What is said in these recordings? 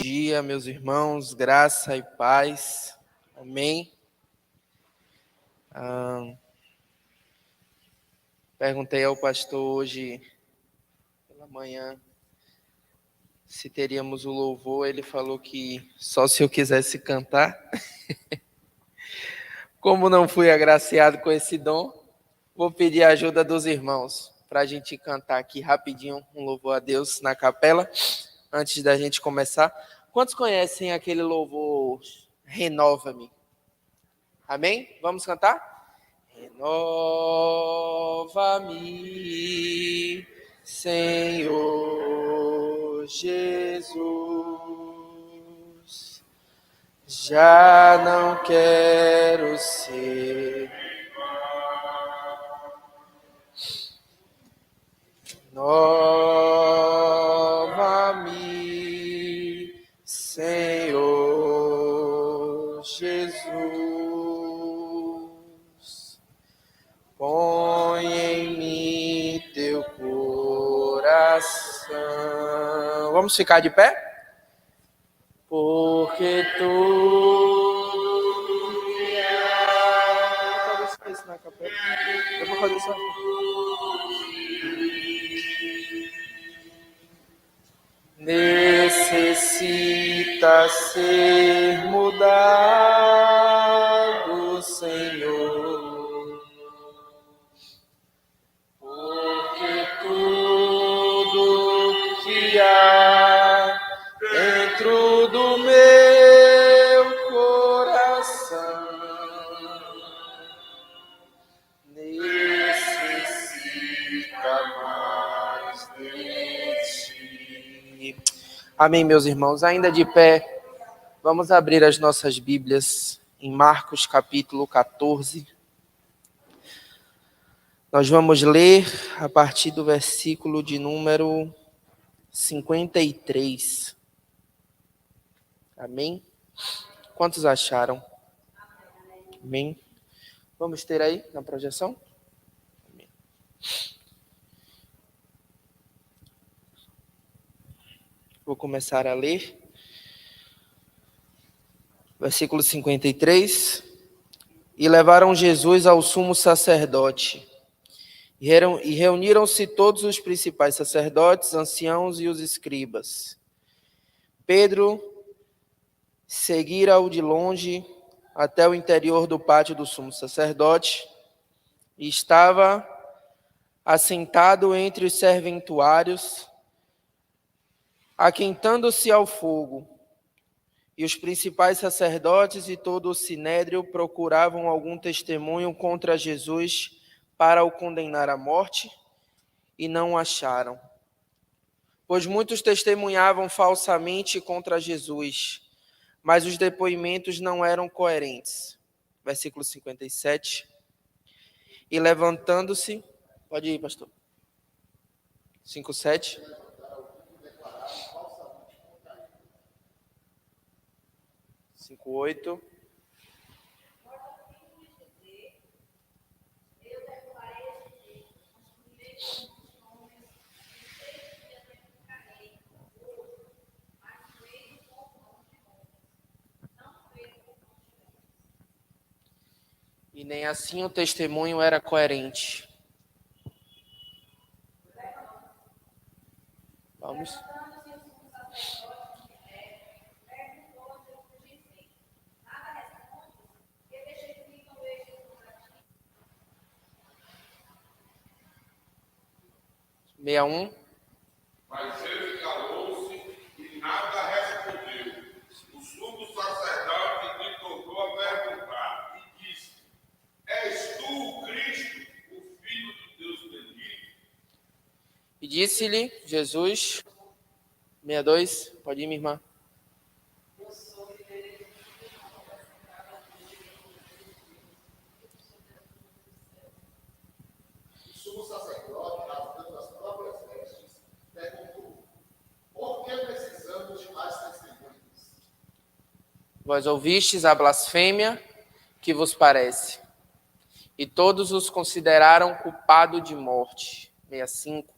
dia, meus irmãos, graça e paz. Amém. Perguntei ao pastor hoje pela manhã se teríamos o louvor. Ele falou que só se eu quisesse cantar. Como não fui agraciado com esse dom, vou pedir a ajuda dos irmãos para a gente cantar aqui rapidinho um louvor a Deus na capela, antes da gente começar. Quantos conhecem aquele louvor Renova-me? Amém? Vamos cantar? Renova-me, Senhor Jesus. Já não quero ser Renova-me, Senhor Jesus. Põe em mim teu coração. Vamos ficar de pé? Porque tudo que há... Eu vou fazer isso aqui. Necessita ser mudado, Senhor, porque tudo que há dentro do meu coração necessita mais de ti. Amém, meus irmãos. Ainda de pé, vamos abrir as nossas Bíblias em Marcos capítulo 14. Nós vamos ler a partir do versículo de número 53. Amém? Quantos acharam? Amém? Vamos ter aí na projeção? Amém. Vou começar a ler. Versículo 53. E levaram Jesus ao sumo sacerdote. E reuniram-se todos os principais sacerdotes, anciãos e os escribas. Pedro seguira-o de longe até o interior do pátio do sumo sacerdote e estava assentado entre os serventuários, aquentando-se ao fogo. E os principais sacerdotes e todo o sinédrio procuravam algum testemunho contra Jesus para o condenar à morte, e não o acharam. Pois muitos testemunhavam falsamente contra Jesus, mas os depoimentos não eram coerentes. Versículo 57. E levantando-se... Pode ir, pastor. 57. 58. E nem assim o testemunho era coerente. Vamos. Mas ele calou-se e nada respondeu. O sumo sacerdote lhe tornou a perguntar e disse: És tu o Cristo, o Filho do Deus bendito? E disse-lhe Jesus, 62, pode ir, minha irmã. O sumo sacerdote, rasgando as próprias vestes, perguntou: por que precisamos de mais testemunhas? Vós ouvistes a blasfêmia, que vos parece? E todos os consideraram culpado de morte. 65.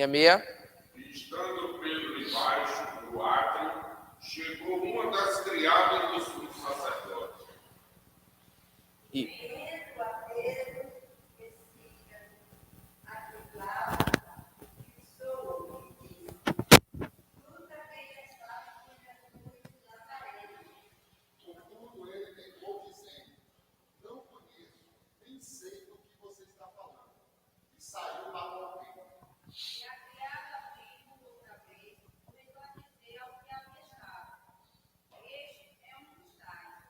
Meia. E estando Pedro embaixo do átrio, chegou uma das criadas do sumo sacerdote. E Contudo, ele negou, dizendo: Não conheço, nem sei do que você está falando. E saiu para o ouvir. E a criada vindo outra vez, começou a dizer ao que havia estado: Este é um dos tais.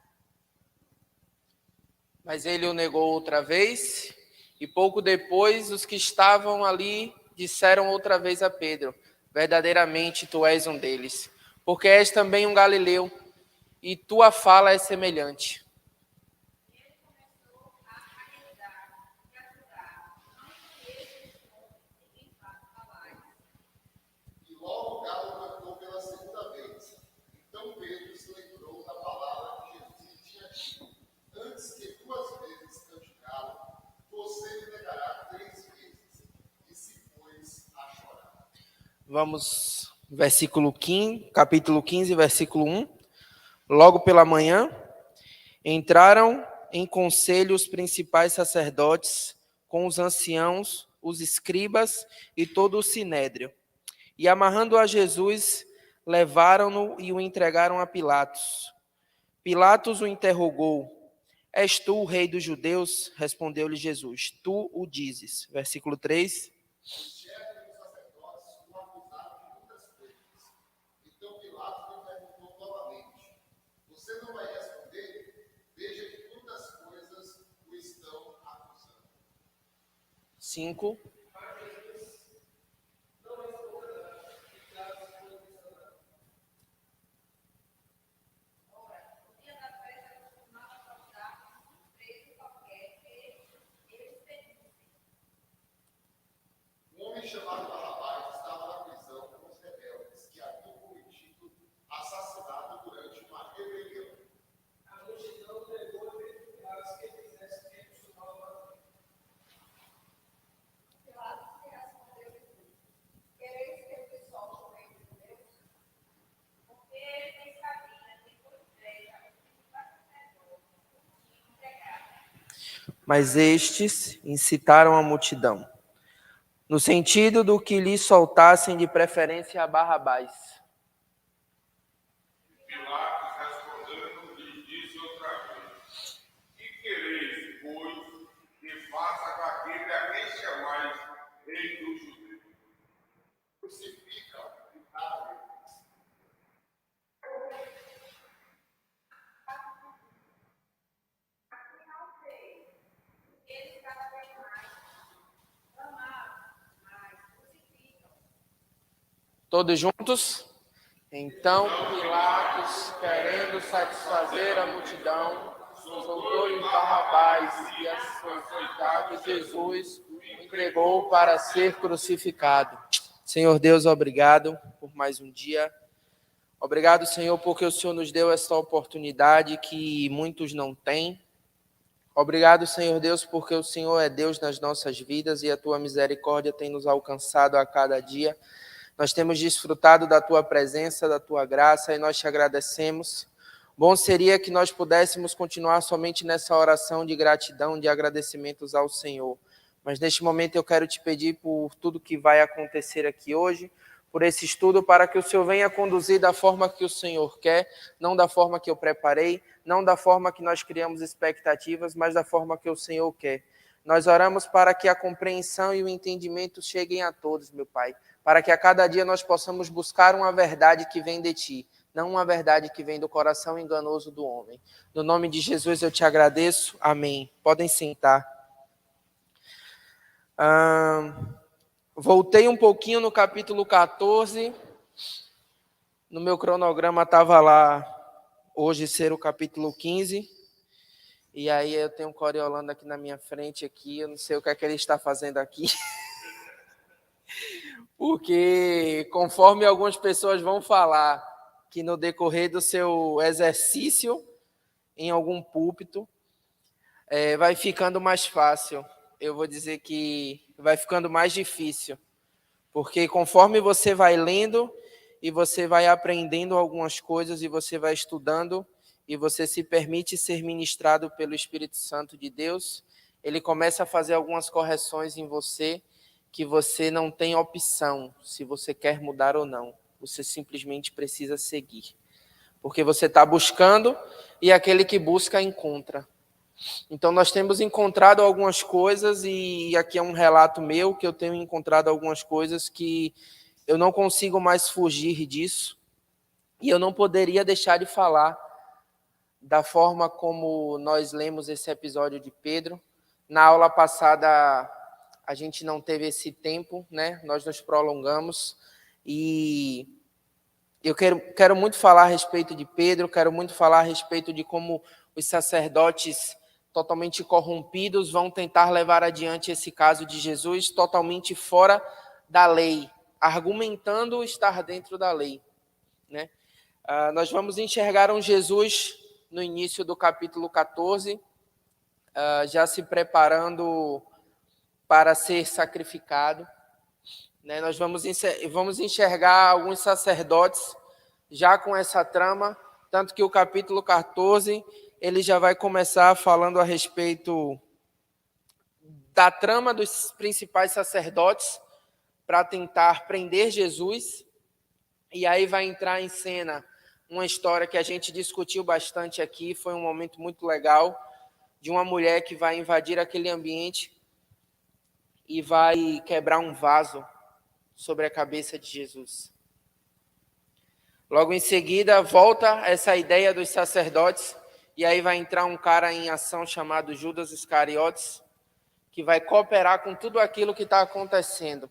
Mas ele o negou outra vez, e pouco depois os que estavam ali disseram outra vez a Pedro: Verdadeiramente tu és um deles, porque és também um galileu, e tua fala é semelhante. E ele começou a arregar e a jurar: Não conheço este homem de quem falais. E logo o galo cantou pela segunda vez. Então Pedro se lembrou da palavra que Jesus lhe tinha dito: Antes que 2 vezes cante o galo, você me negará 3 vezes. E se pôs a chorar. Vamos, versículo 15, capítulo 15, versículo 1. Logo pela manhã, entraram em conselho os principais sacerdotes, com os anciãos, os escribas e todo o sinédrio. E amarrando a Jesus, levaram-no e o entregaram a Pilatos. Pilatos o interrogou: És tu o rei dos judeus? Respondeu-lhe Jesus: Tu o dizes. Versículo 3. Os chefes dos sacerdotes o acusaram de muitas coisas. Então Pilatos lhe perguntou novamente: Você não vai responder? Veja que muitas coisas o estão acusando. 5. Ora, no dia da festa costumava faltar um preso qualquer que eles pedissem. Um homem chamado Barrabás estava na prisão com os rebeldes que haviam cometido assassinato durante uma rebelião. A multidão pregou a Pilatos que fizesse o que costumava fazer. Pilatos lhe respondeu Jesus: Quereis que eu lhe solte o rei dos judeus? Porque ele nem sabia que foi entregue aos principais sacerdotes o tinham entregado. Mas estes incitaram a multidão, no sentido do que lhe soltassem de preferência a Barrabás. Pilatos, respondendo, lhe disse outra vez: Que quereis, pois, que faça com aquele a quem chamais rei dos judeus? Crucifica, gritaram eles. Eles cada vez mais clamavam, mas crucificam. Todos juntos? Então Pilatos, querendo satisfazer a multidão, soltou-lhe Barrabás e açoitado Jesus o entregou para ser crucificado. Senhor Deus, obrigado por mais um dia. Obrigado, Senhor, porque o Senhor nos deu esta oportunidade que muitos não têm. Obrigado, Senhor Deus, porque o Senhor é Deus nas nossas vidas e a tua misericórdia tem nos alcançado a cada dia. Nós temos desfrutado da tua presença, da tua graça e nós te agradecemos. Bom seria que nós pudéssemos continuar somente nessa oração de gratidão, de agradecimentos ao Senhor. Mas neste momento eu quero te pedir por tudo que vai acontecer aqui hoje, por esse estudo, para que o Senhor venha conduzir da forma que o Senhor quer, não da forma que eu preparei, não da forma que nós criamos expectativas, mas da forma que o Senhor quer. Nós oramos para que a compreensão e o entendimento cheguem a todos, meu Pai, para que a cada dia nós possamos buscar uma verdade que vem de Ti, não uma verdade que vem do coração enganoso do homem. No nome de Jesus eu te agradeço. Amém. Podem sentar. Voltei um pouquinho no capítulo 14. No meu cronograma estava lá hoje ser o capítulo 15. E aí eu tenho um Coriolano aqui na minha frente, aqui, eu não sei o que é que ele está fazendo aqui. Porque conforme algumas pessoas vão falar que no decorrer do seu exercício em algum púlpito, vai ficando mais fácil. Eu vou dizer que vai ficando mais difícil, porque conforme você vai lendo e você vai aprendendo algumas coisas e você vai estudando e você se permite ser ministrado pelo Espírito Santo de Deus, ele começa a fazer algumas correções em você que você não tem opção se você quer mudar ou não. Você simplesmente precisa seguir, porque você está buscando e aquele que busca encontra. Então nós temos encontrado algumas coisas e aqui é um relato meu que eu tenho encontrado algumas coisas que eu não consigo mais fugir disso e eu não poderia deixar de falar da forma como nós lemos esse episódio de Pedro. Na aula passada a gente não teve esse tempo, né? Nós nos prolongamos e eu quero muito falar a respeito de Pedro, quero muito falar a respeito de como os sacerdotes totalmente corrompidos vão tentar levar adiante esse caso de Jesus totalmente fora da lei, argumentando estar dentro da lei, né? Nós vamos enxergar um Jesus no início do capítulo 14, já se preparando para ser sacrificado, né? Nós vamos enxergar alguns sacerdotes já com essa trama, tanto que o capítulo 14 ele já vai começar falando a respeito da trama dos principais sacerdotes para tentar prender Jesus, e aí vai entrar em cena uma história que a gente discutiu bastante aqui, foi um momento muito legal, de uma mulher que vai invadir aquele ambiente e vai quebrar um vaso sobre a cabeça de Jesus. Logo em seguida, volta essa ideia dos sacerdotes, e aí vai entrar um cara em ação chamado Judas Iscariotes, que vai cooperar com tudo aquilo que está acontecendo.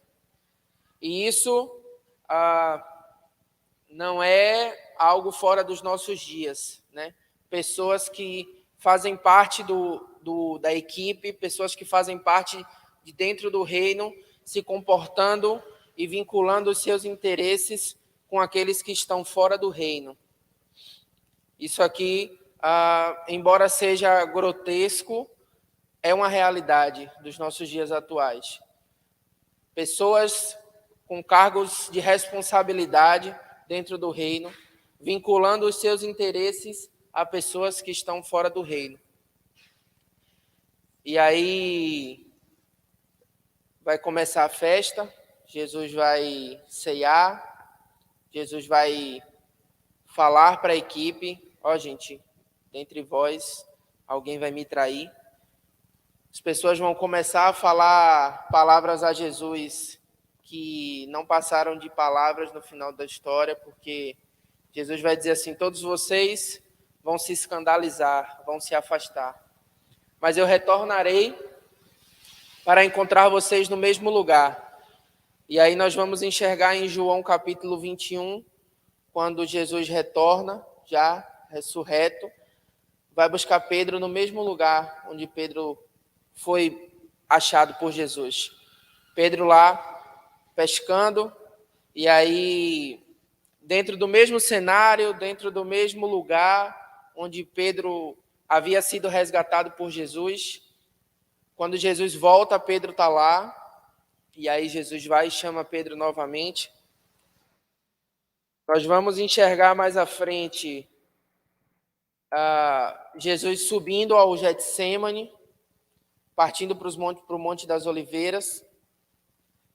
E isso não é algo fora dos nossos dias, né? Pessoas que fazem parte da equipe, pessoas que fazem parte de dentro do reino, se comportando e vinculando os seus interesses com aqueles que estão fora do reino. Isso aqui, embora seja grotesco, é uma realidade dos nossos dias atuais. Pessoas com cargos de responsabilidade dentro do reino, vinculando os seus interesses a pessoas que estão fora do reino. E aí vai começar a festa, Jesus vai ceiar, Jesus vai falar para a equipe, gente, dentre vós, alguém vai me trair. As pessoas vão começar a falar palavras a Jesus que não passaram de palavras no final da história, porque Jesus vai dizer assim, todos vocês vão se escandalizar, vão se afastar. Mas eu retornarei para encontrar vocês no mesmo lugar. E aí nós vamos enxergar em João capítulo 21, quando Jesus retorna, já ressurreto, vai buscar Pedro no mesmo lugar onde Pedro foi achado por Jesus. Pedro lá pescando, e aí dentro do mesmo cenário, dentro do mesmo lugar onde Pedro havia sido resgatado por Jesus, quando Jesus volta, Pedro está lá, e aí Jesus vai e chama Pedro novamente. Nós vamos enxergar mais à frente Jesus subindo ao Getsêmani, partindo para o Monte das Oliveiras,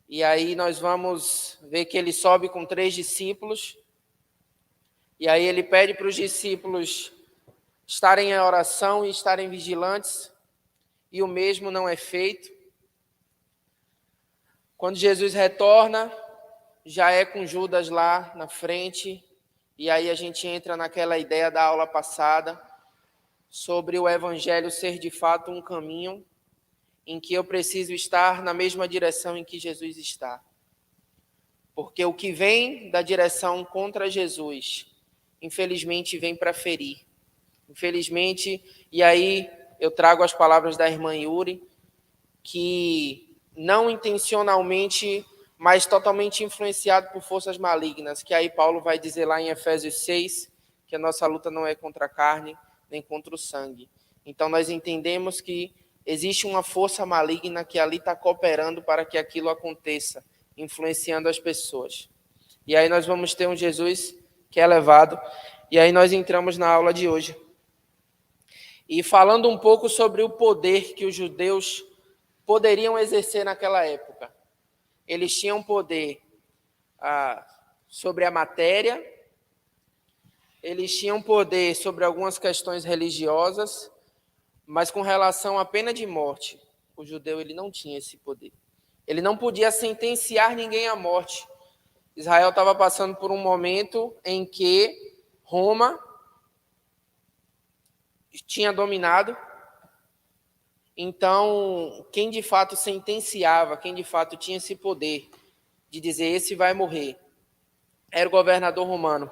e aí nós vamos ver que ele sobe com 3 discípulos, e aí ele pede para os discípulos estarem em oração e estarem vigilantes, e o mesmo não é feito. Quando Jesus retorna, já é com Judas lá na frente, e aí a gente entra naquela ideia da aula passada, sobre o evangelho ser de fato um caminho em que eu preciso estar na mesma direção em que Jesus está. Porque o que vem da direção contra Jesus, infelizmente vem para ferir. Infelizmente, e aí eu trago as palavras da irmã Yuri, que não intencionalmente, mas totalmente influenciado por forças malignas, que aí Paulo vai dizer lá em Efésios 6, que a nossa luta não é contra a carne, nem contra o sangue. Então nós entendemos que existe uma força maligna que ali está cooperando para que aquilo aconteça, influenciando as pessoas. E aí nós vamos ter um Jesus que é levado, e aí nós entramos na aula de hoje. E falando um pouco sobre o poder que os judeus poderiam exercer naquela época. Eles tinham poder sobre a matéria, eles tinham poder sobre algumas questões religiosas, mas com relação à pena de morte, o judeu ele não tinha esse poder. Ele não podia sentenciar ninguém à morte. Israel estava passando por um momento em que Roma tinha dominado. Então, quem de fato sentenciava, quem de fato tinha esse poder de dizer esse vai morrer, era o governador romano.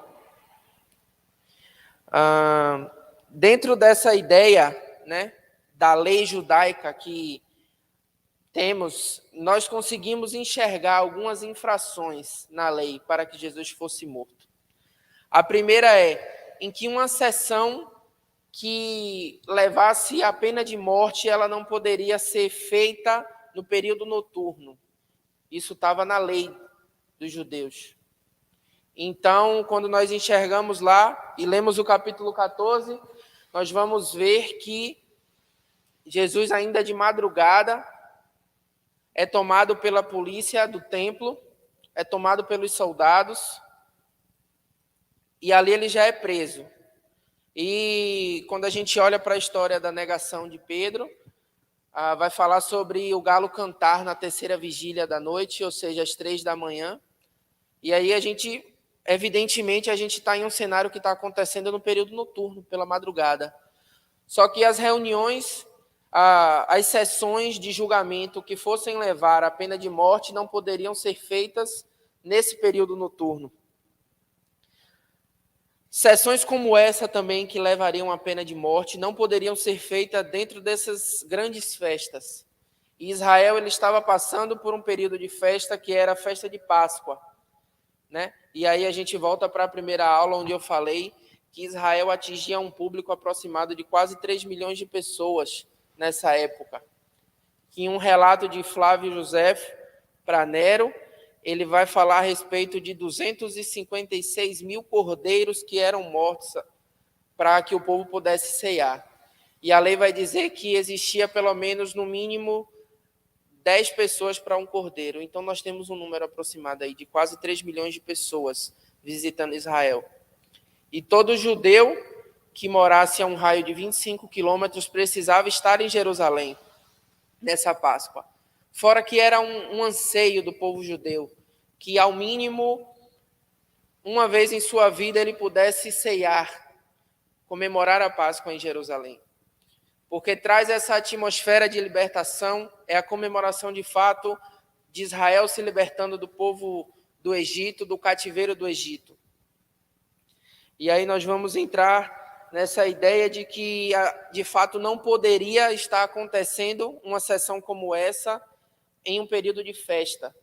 Dentro dessa ideia, né, da lei judaica que temos, nós conseguimos enxergar algumas infrações na lei para que Jesus fosse morto. A primeira é em que uma sessão que levasse a pena de morte, ela não poderia ser feita no período noturno. Isso estava na lei dos judeus. Então, quando nós enxergamos lá e lemos o capítulo 14, nós vamos ver que Jesus, ainda de madrugada, é tomado pela polícia do templo, é tomado pelos soldados, e ali ele já é preso. E quando a gente olha para a história da negação de Pedro, vai falar sobre o galo cantar na terceira vigília da noite, ou seja, às 3 da manhã. E aí evidentemente, a gente está em um cenário que está acontecendo no período noturno, pela madrugada. Só que as reuniões, as sessões de julgamento que fossem levar a pena de morte não poderiam ser feitas nesse período noturno. Sessões como essa também, que levariam a pena de morte, não poderiam ser feitas dentro dessas grandes festas. E Israel ele estava passando por um período de festa que era a festa de Páscoa, né? E aí a gente volta para a primeira aula, onde eu falei que Israel atingia um público aproximado de quase 3 milhões de pessoas nessa época. Em um relato de Flávio José para Nero, ele vai falar a respeito de 256 mil cordeiros que eram mortos para que o povo pudesse ceiar. E a lei vai dizer que existia pelo menos, no mínimo, 10 pessoas para um cordeiro. Então, nós temos um número aproximado aí de quase 3 milhões de pessoas visitando Israel. E todo judeu que morasse a um raio de 25 quilômetros precisava estar em Jerusalém nessa Páscoa. Fora que era um anseio do povo judeu, que ao mínimo, uma vez em sua vida, ele pudesse ceiar, comemorar a Páscoa em Jerusalém. Porque traz essa atmosfera de libertação, é a comemoração de fato de Israel se libertando do povo do Egito, do cativeiro do Egito. E aí nós vamos entrar nessa ideia de que, de fato, não poderia estar acontecendo uma sessão como essa em um período de festa.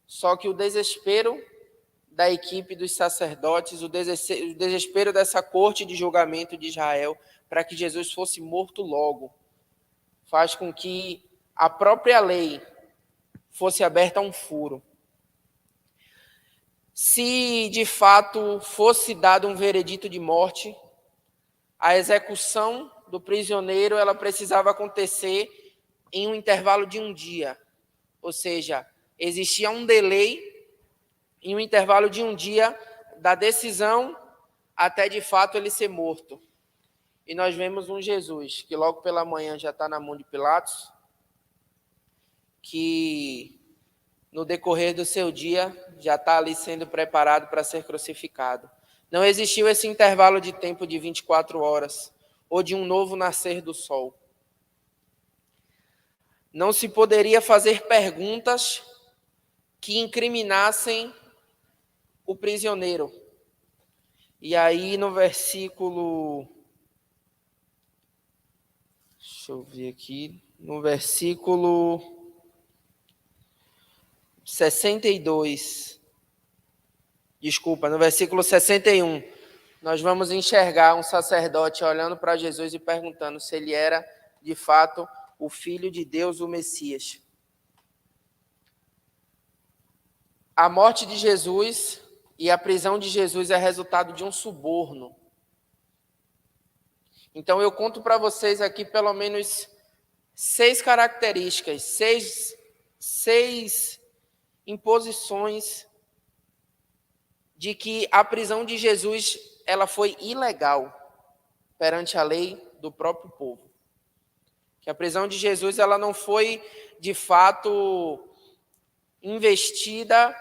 Só que o desespero da equipe dos sacerdotes, o desespero dessa corte de julgamento de Israel, para que Jesus fosse morto logo, faz com que a própria lei fosse aberta a um furo. Se, de fato, fosse dado um veredito de morte, a execução do prisioneiro ela precisava acontecer em um intervalo de um dia. Ou seja, existia um delay em um intervalo de um dia da decisão até, de fato, ele ser morto. E nós vemos um Jesus que logo pela manhã já está na mão de Pilatos, que no decorrer do seu dia já está ali sendo preparado para ser crucificado. Não existiu esse intervalo de tempo de 24 horas ou de um novo nascer do sol. Não se poderia fazer perguntas que incriminassem o prisioneiro. E aí no versículo... Deixa eu ver aqui. No versículo 62, desculpa, no versículo 61, nós vamos enxergar um sacerdote olhando para Jesus e perguntando se ele era, de fato, o Filho de Deus, o Messias. A morte de Jesus e a prisão de Jesus é resultado de um suborno. Então, eu conto para vocês aqui pelo menos 6 características, seis imposições de que a prisão de Jesus ela foi ilegal perante a lei do próprio povo. Que a prisão de Jesus ela não foi, de fato, investida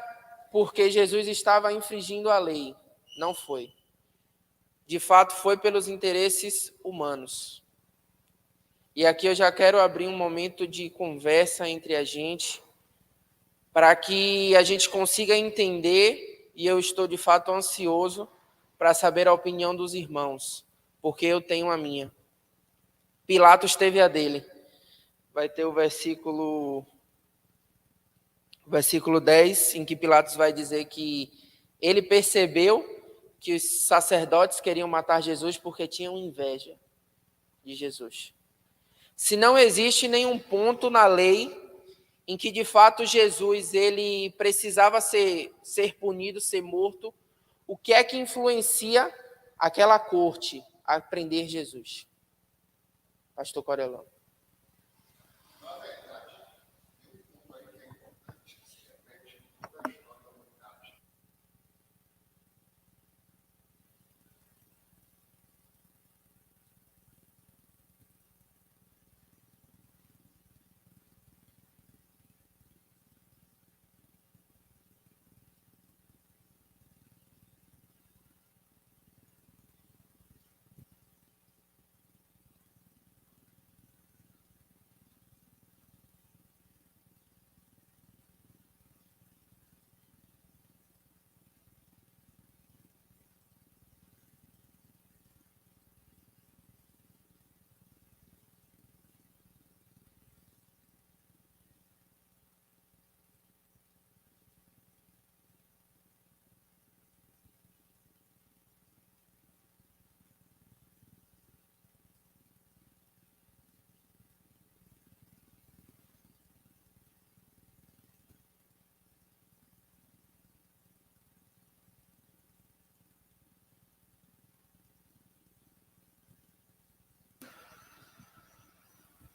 porque Jesus estava infringindo a lei. Não foi. De fato, foi pelos interesses humanos. E aqui eu já quero abrir um momento de conversa entre a gente, para que a gente consiga entender, e eu estou de fato ansioso para saber a opinião dos irmãos, porque eu tenho a minha. Pilatos teve a dele. Vai ter o versículo 10, em que Pilatos vai dizer que ele percebeu que os sacerdotes queriam matar Jesus porque tinham inveja de Jesus. Se não existe nenhum ponto na lei em que, de fato, Jesus ele precisava ser punido, ser morto, o que é que influencia aquela corte a prender Jesus? Pastor Corelão. Na verdade, tem um ponto aí que é importante, que se repete em toda a história da humanidade.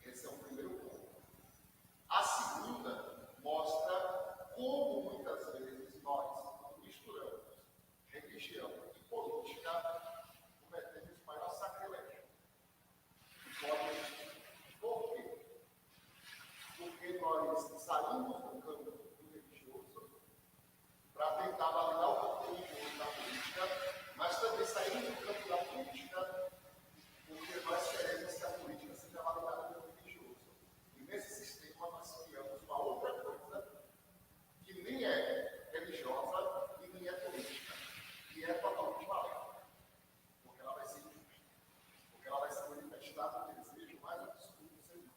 Esse é o primeiro ponto. A segunda mostra como muitas vezes nós misturamos religião e política, cometemos o maior sacrilégio. Por quê? Porque nós saímos do campo do religioso para tentar validar o campo religioso da política, mas também saímos do campo da política porque nós queremos que a política seja validada pelo religioso. E nesse sistema nós criamos uma outra coisa que nem é religiosa e nem é política, que é totalmente maléfica, porque ela vai ser injusta, porque ela vai ser manifestada no desejo mais absurdo do ser humano.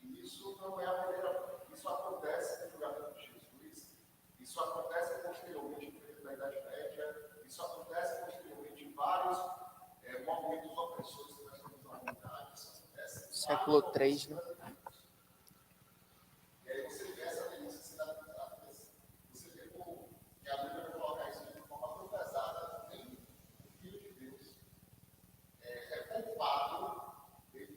E isso não é a maneira, isso acontece no julgamento de Jesus, isso acontece posteriormente no período da Idade Média, isso acontece posteriormente em vários movimentos opressores que nós temos na humanidade, isso acontece Século 3, né? E aí você vê essa necessidade, você vê como que a Bíblia vai colocar isso de uma forma tão pesada, nem o Filho de Deus é culpado dentro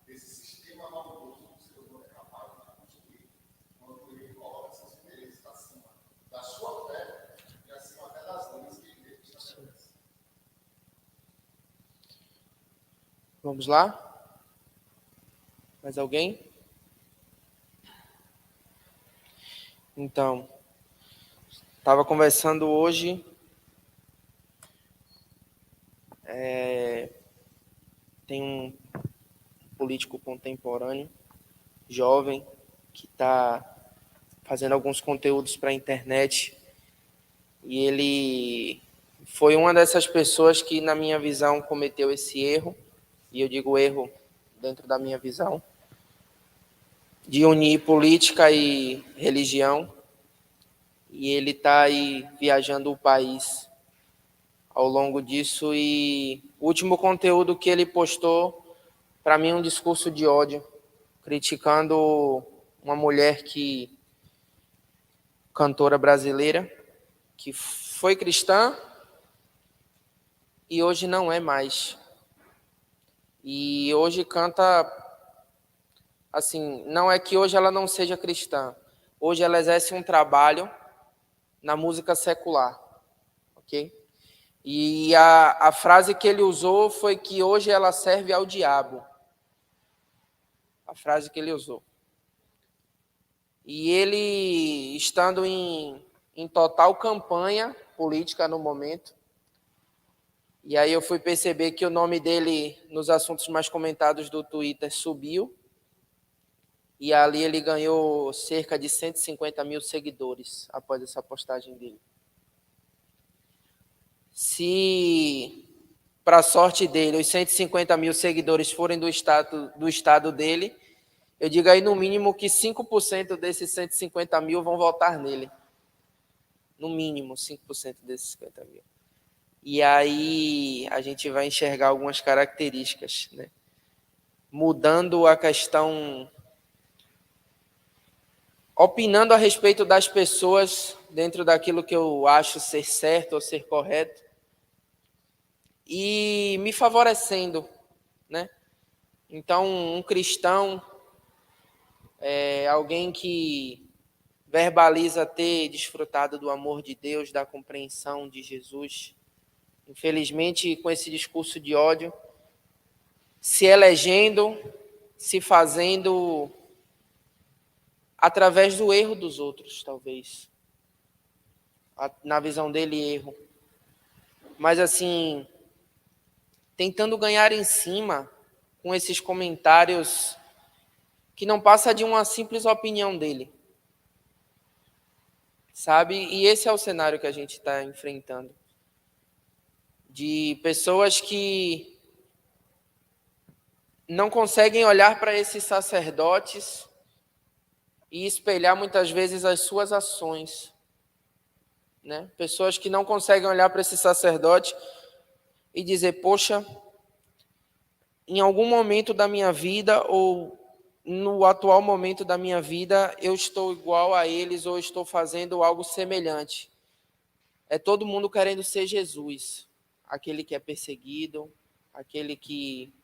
desse sistema maldoso que o ser humano é capaz de construir, quando ele coloca seus interesses acima da sua fé e acima até das leis que ele mesmo estabelece. Vamos lá? Mais alguém? Então, estava conversando hoje, tem um político contemporâneo, jovem, que está fazendo alguns conteúdos para a internet, e ele foi uma dessas pessoas que, na minha visão, cometeu esse erro, e eu digo erro dentro da minha visão, de unir política e religião. E ele está aí viajando o país ao longo disso. E o último conteúdo que ele postou, para mim, é um discurso de ódio, criticando uma mulher cantora brasileira, que foi cristã e hoje não é mais. E hoje canta, assim, não é que hoje ela não seja cristã, hoje ela exerce um trabalho na música secular, ok? E a frase que ele usou foi que hoje ela serve ao diabo. A frase que ele usou. E ele, estando em total campanha política no momento, e aí eu fui perceber que o nome dele nos assuntos mais comentados do Twitter subiu, e ali ele ganhou cerca de 150 mil seguidores após essa postagem dele. Se, para a sorte dele, os 150 mil seguidores forem do estado dele, eu digo aí no mínimo que 5% desses 150 mil vão votar nele. No mínimo 5% desses 50 mil. E aí a gente vai enxergar algumas características, né? Mudando a questão, opinando a respeito das pessoas dentro daquilo que eu acho ser certo ou ser correto, e me favorecendo, né? Então, um cristão é alguém que verbaliza ter desfrutado do amor de Deus, da compreensão de Jesus. Infelizmente, com esse discurso de ódio, se elegendo, se fazendo através do erro dos outros, talvez. Na visão dele, erro. Mas assim, tentando ganhar em cima com esses comentários que não passa de uma simples opinião dele. Sabe? E esse é o cenário que a gente está enfrentando. De pessoas que não conseguem olhar para esses sacerdotes e espelhar muitas vezes as suas ações, né? Pessoas que não conseguem olhar para esse sacerdote e dizer, poxa, em algum momento da minha vida ou no atual momento da minha vida, eu estou igual a eles ou estou fazendo algo semelhante. É todo mundo querendo ser Jesus, aquele que é perseguido, aquele que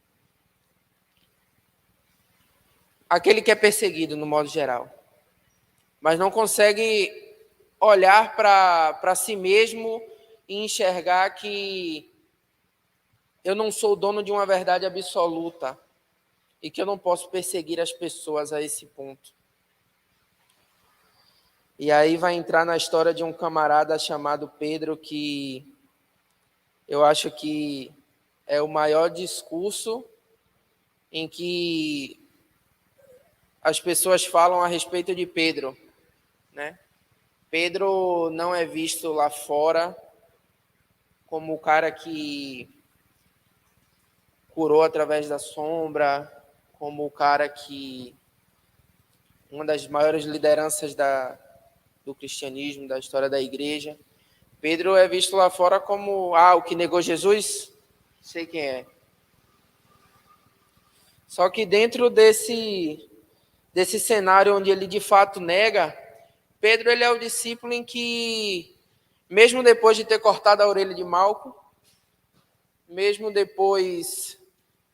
é perseguido no modo geral, mas não consegue olhar para si mesmo e enxergar que eu não sou dono de uma verdade absoluta e que eu não posso perseguir as pessoas a esse ponto. E aí vai entrar na história de um camarada chamado Pedro, que eu acho que é o maior discurso em que as pessoas falam a respeito de Pedro, né? Pedro não é visto lá fora como o cara que curou através da sombra, como o cara que... uma das maiores lideranças do cristianismo, da história da igreja. Pedro é visto lá fora como, o que negou Jesus? Sei quem é. Só que dentro desse cenário onde ele de fato nega, Pedro ele é o discípulo em que, mesmo depois de ter cortado a orelha de Malco, mesmo depois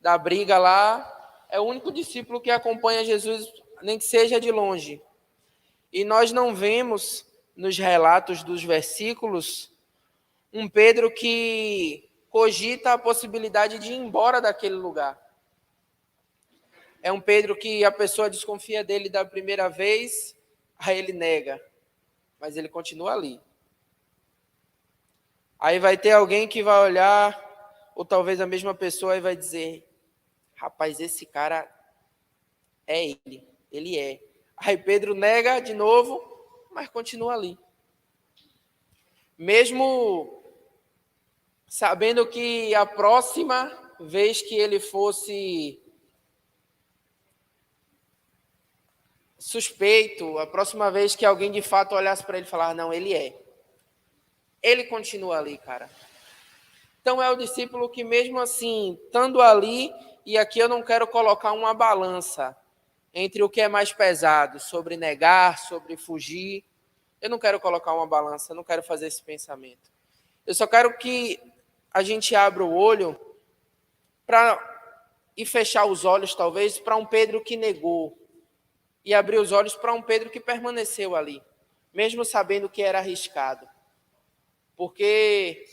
da briga lá, é o único discípulo que acompanha Jesus, nem que seja de longe. E nós não vemos nos relatos dos versículos um Pedro que cogita a possibilidade de ir embora daquele lugar. É um Pedro que a pessoa desconfia dele da primeira vez, aí ele nega, mas ele continua ali. Aí vai ter alguém que vai olhar, ou talvez a mesma pessoa, e vai dizer, rapaz, esse cara é ele é. Aí Pedro nega de novo, mas continua ali. Mesmo sabendo que a próxima vez que ele fosse suspeito, a próxima vez que alguém de fato olhasse para ele e falar, não, ele é. Ele continua ali, cara. Então é o discípulo que mesmo assim, estando ali, e aqui eu não quero colocar uma balança entre o que é mais pesado, sobre negar, sobre fugir. Eu não quero colocar uma balança, eu não quero fazer esse pensamento. Eu só quero que a gente abra o olho e fechar os olhos, talvez, para um Pedro que negou, e abrir os olhos para um Pedro que permaneceu ali, mesmo sabendo que era arriscado. Porque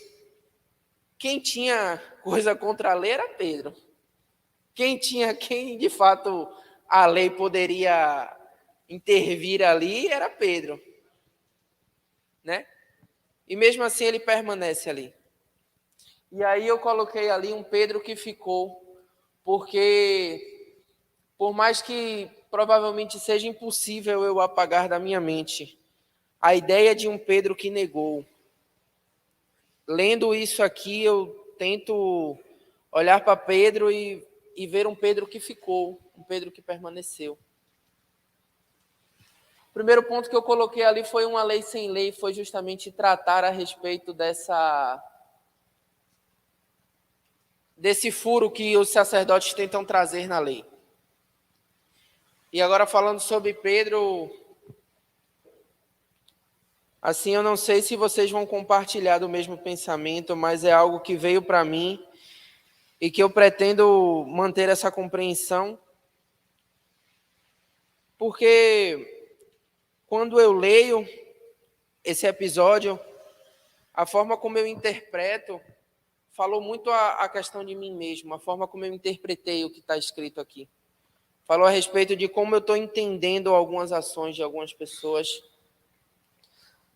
quem tinha coisa contra a lei era Pedro. Quem de fato a lei poderia intervir ali era Pedro, né? E mesmo assim ele permanece ali. E aí eu coloquei ali um Pedro que ficou, porque por mais que provavelmente seja impossível eu apagar da minha mente a ideia de um Pedro que negou. Lendo isso aqui, eu tento olhar para Pedro e ver um Pedro que ficou, um Pedro que permaneceu. O primeiro ponto que eu coloquei ali foi uma lei sem lei, foi justamente tratar a respeito desse furo que os sacerdotes tentam trazer na lei. E agora falando sobre Pedro, assim, eu não sei se vocês vão compartilhar do mesmo pensamento, mas é algo que veio para mim e que eu pretendo manter essa compreensão, porque quando eu leio esse episódio, a forma como eu interpreto falou muito a questão de mim mesmo, a forma como eu interpretei o que está escrito aqui. Falou a respeito de como eu estou entendendo algumas ações de algumas pessoas.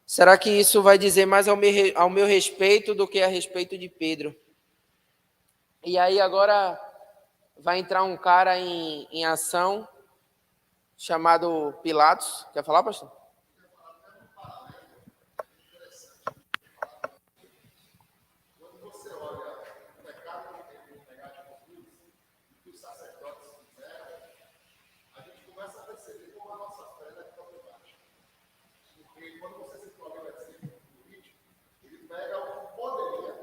Será que isso vai dizer mais ao meu respeito do que a respeito de Pedro? E aí agora vai entrar um cara em ação chamado Pilatos. Quer falar, pastor? Quando você olha o pecado que teve no pecado de Jesus, e que os sacerdotes fizeram, a gente começa a perceber como a nossa fé é problemática. Porque quando você se coloca no versículo político, ele pega o que poderia,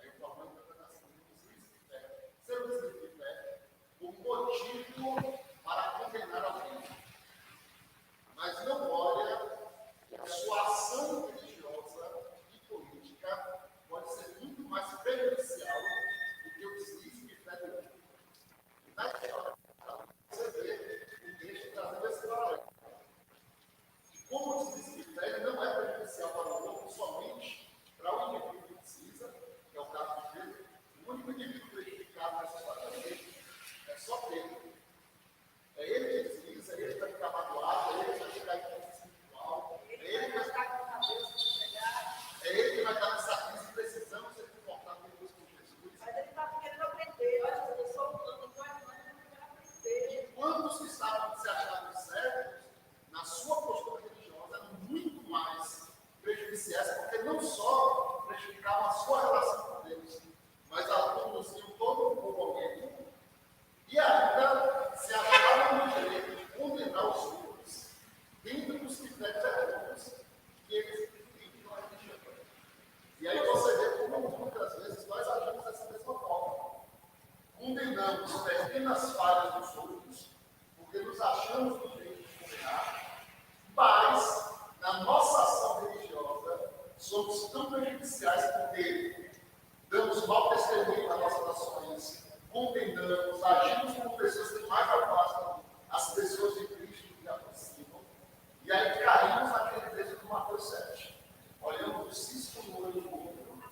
aí o forma de interpretação do deslize de fé, seu deslize de fé, o motivo para condenar alguém. Mas não olha que a sua ação religiosa e política pode ser muito mais prejudicial do que o deslize de fé do outro. Naquela hora, você vê o texto trazendo esse paralelo. E como o deslize de fé não é prejudicial para o outro, somente para o indivíduo que precisa, que é o caso de Pedro, o único indivíduo prejudicado nessa história dele é só Pedro. É ele que desliza, é ele que vai ficar magoado, é ele que vai ficar em crise espiritual, é ele que vai estar com a cabeça sossegada, é ele que vai estar nessa crise precisando ser confortado depois com Jesus. Mas ele está querendo aprender. Olha, eu sou humano, não é humano, eu não quero aprender. E quantos que estavam se achando certos, na sua postura religiosa, eram muito mais prejudiciais, porque não só prejudicavam a sua relação com Deus, mas a conduziam todo o povo ao erro. E ainda se achavam no direito de condenar os outros dentro dos critérios econômicos que eles viviam na religião. E aí você vê como muitas vezes nós agimos dessa mesma forma. Condenamos pequenas falhas dos outros, porque nos achamos no direito de condenar, mas na nossa ação religiosa somos tão prejudiciais porque damos mau testemunho nas nossas ações, condenamos, agimos como pessoas que mais afastam as pessoas de Cristo que aproximam, e aí caímos naquele texto de Mateus 7, olhando o cisco no olho do outro,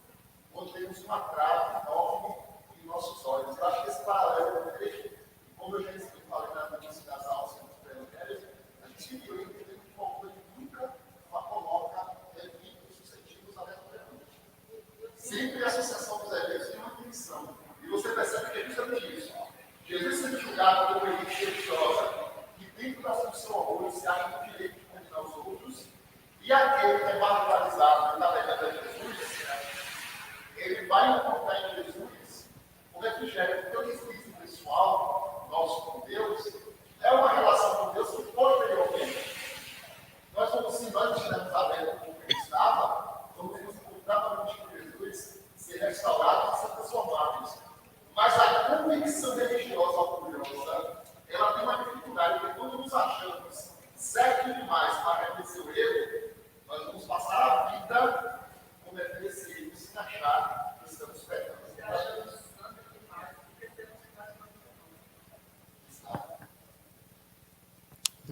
onde temos uma trave enorme em nossos olhos. Eu acho que esse paralelo do texto, como eu já falei na notícia das aulas do Evangelho, a gente viu entender que uma coisa nunca coloca eventos suscetíveis aleatoriamente. Sempre a associação dos eventos tem uma intenção. E você percebe que é justamente isso. Jesus sendo julgado por uma elite religiosa, que dentro da função orgulho se acha no direito de condenar os outros, e aquele que é marginalizado na verdade de Jesus, ele vai encontrar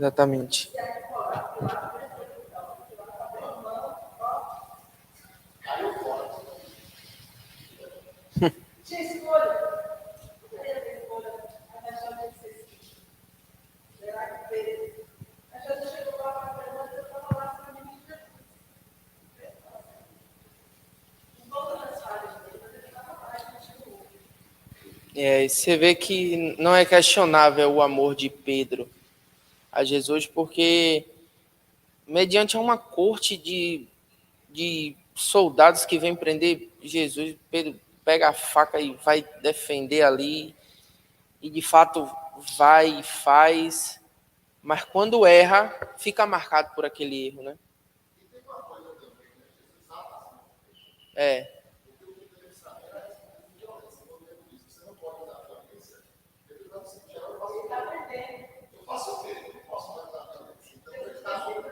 Exatamente. Tinha escolha. Poderia ter escolha. A questão de ser sim. Será que teve? A Jesus chegou lá para a pergunta e eu estava lá para mim. Em todas as falhas dele, mas ele estava lá e continuou. E você vê que não é questionável o amor de Pedro a Jesus, porque mediante uma corte de soldados que vem prender Jesus, Pedro pega a faca e vai defender ali, e de fato vai e faz, mas quando erra, fica marcado por aquele erro, né? É, Eu faço o quê? Eu não posso matar a violência. Então ele está morto.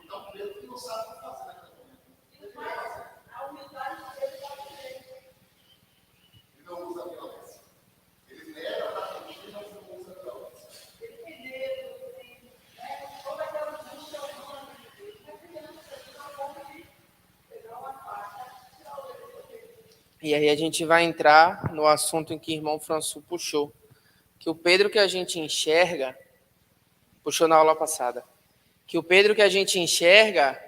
Então Pedro não sabe o que fazer naquele momento. Ele vai fazer. A humildade dele está presente. Ele não usa a violência. Ele nega para fugir, mas não usa a violência. Ele tem medo, tem, né, toda aquela angústia humana de Deus. Mas criança, de uma forma de pegar uma faca, tirar o dedo dele. e aí a gente vai entrar no assunto em que o irmão François puxou, que o Pedro que a gente enxerga, puxou na aula passada, que o Pedro que a gente enxerga,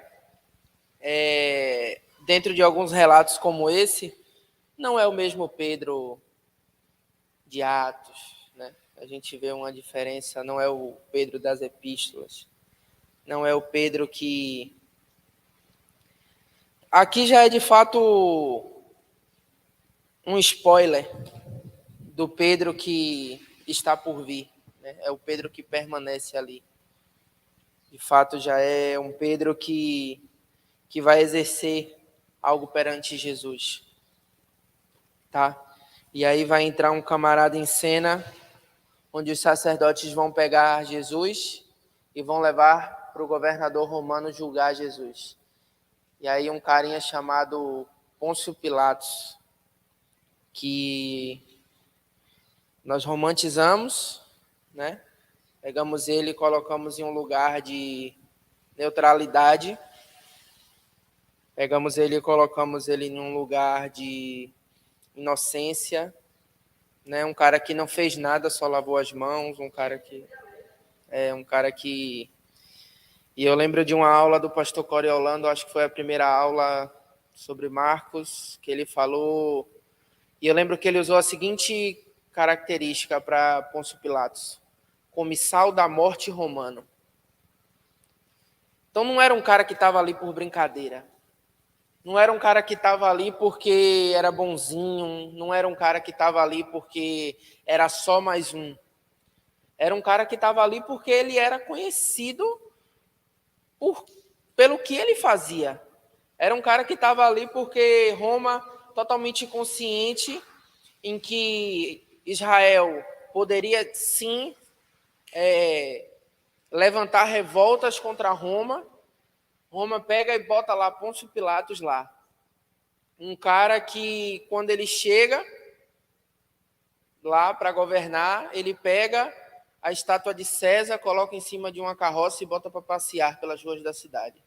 dentro de alguns relatos como esse, não é o mesmo Pedro de Atos, né? A gente vê uma diferença, não é o Pedro das epístolas, não é o Pedro que... Aqui já é de fato um spoiler do Pedro que está por vir, né? É o Pedro que permanece ali. De fato já é um Pedro que vai exercer algo perante Jesus, tá? E aí vai entrar um camarada em cena, onde os sacerdotes vão pegar Jesus e vão levar para o governador romano julgar Jesus. E aí um carinha chamado Pôncio Pilatos, que nós romantizamos, né? Pegamos ele e colocamos em um lugar de neutralidade. Pegamos ele e colocamos ele em um lugar de inocência, né? Um cara que não fez nada, só lavou as mãos, um cara que... E eu lembro de uma aula do pastor Coriolando, acho que foi a primeira aula sobre Marcos, que ele falou... E eu lembro que ele usou a seguinte característica para Pôncio Pilatos: comissal da morte romano. Então não era um cara que estava ali por brincadeira. Não era um cara que estava ali porque era bonzinho. Não era um cara que estava ali porque era só mais um. Era um cara que estava ali porque ele era conhecido pelo que ele fazia. Era um cara que estava ali porque Roma, totalmente consciente em que Israel poderia sim levantar revoltas contra Roma. Roma pega e bota lá Pôncio Pilatos lá. Um cara que, quando ele chega lá para governar, ele pega a estátua de César, coloca em cima de uma carroça e bota para passear pelas ruas da cidade.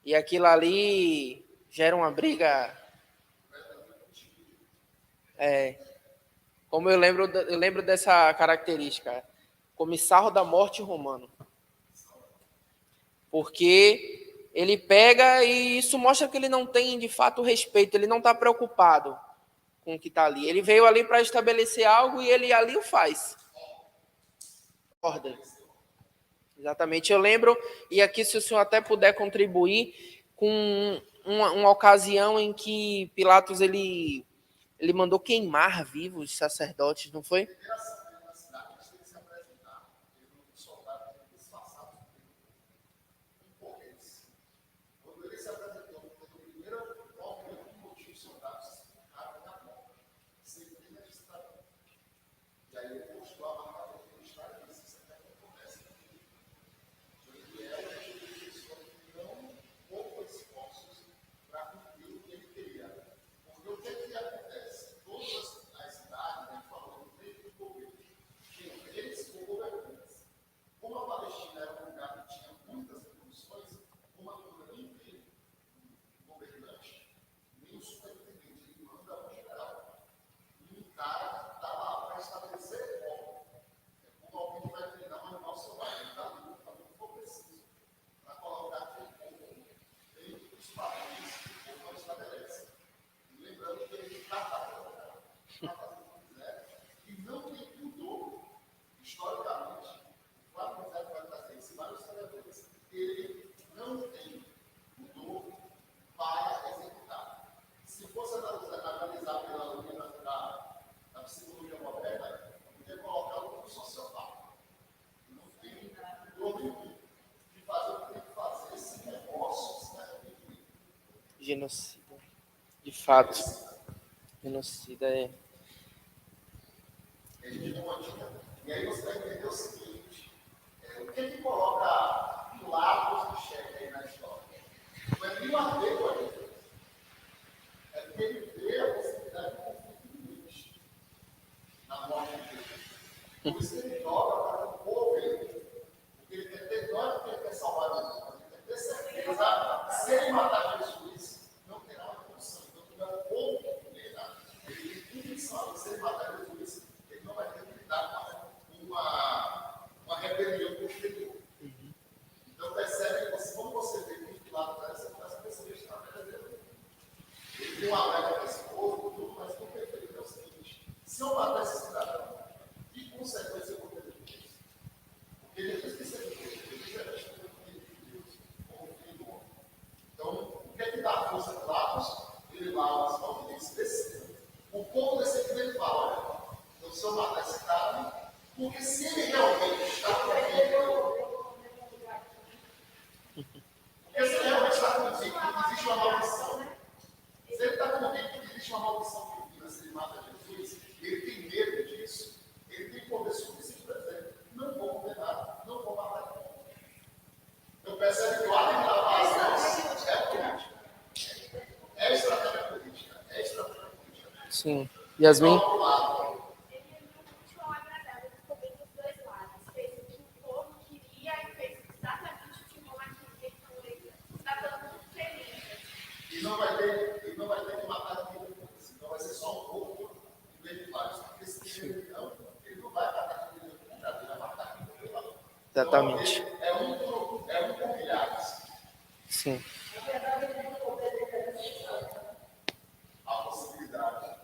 E aquilo ali gera uma briga. Como eu lembro dessa característica, comissário da morte romano. Porque ele pega e isso mostra que ele não tem, de fato, respeito, ele não está preocupado com o que está ali. Ele veio ali para estabelecer algo e ele ali o faz. Ordem. Exatamente. Eu lembro, e aqui se o senhor até puder contribuir, com uma ocasião em que Pilatos ele mandou queimar vivos os sacerdotes, não foi? Quando ele se apresentou, o primeiro motivo os soldados ficaram na mão, sem registrar. E aí ele mostrou a marca do registrar e disse: isso aqui acontece. Ele era uma pessoa que não pouco esforços para cumprir o que ele queria. Porque o que acontece? Todas as cidades, né, falando do meio do governo, Genocida. De fato. Genocida é. E aí você vai entender o seguinte: o que coloca Pilatos no chefe aí na história? Não é nem uma vez, é porque ele vê a possibilidade de conflito limite na morte de Jesus. Por isso que ele joga para o povo ele. Porque ele quer ter, não é porque ele quer salvar Jesus, mas ele quer ter certeza. Se ele matar Jesus, não terá uma função. Então, não é o povo que poderá. Ele tem convicção que se ele matar Jesus, ele não vai ter que lidar com uma rebelião posterior. Então, percebe que quando você vê que Pilatos traz, você começa a perceber que estratégia dele. Ele tem uma alerta para esse povo, tudo, mas o perfeito é o seguinte: se eu matar esse cidadão, que consequência eu vou ter depois? Porque depois que você vive, ele já o filho de Deus, como filho do homem. Então, o que é que dá força a Pilatos? Ele lava as mãos e diz: desceu. O povo desse aqui, ele fala: olha, então se eu matar esse cara, porque se ele realmente está convicto, porque se ele realmente está convicto que existe uma maldição, se ele está convicto que existe uma maldição divina, se ele mata Jesus, ele tem medo disso, ele tem poder suficiente para dizer: não vou condenar, não vou matar ninguém. Então percebe que o ato de lavar as mãos é política. É estratégia política. É estratégia política. Sim. Yasmin? Então, ao lado, Ele é muito agradável, ficou bem dos dois lados. Fez o que o povo queria e fez exatamente o que o monarquia foi. Está todo mundo feliz. e não vai ter que matar ninguém depois. Então vai ser só um pouco em vez de vários. Porque se ele não vai matar ninguém depois, ele vai matar ninguém depois. Exatamente. Então, é um por milhares. Sim. A possibilidade.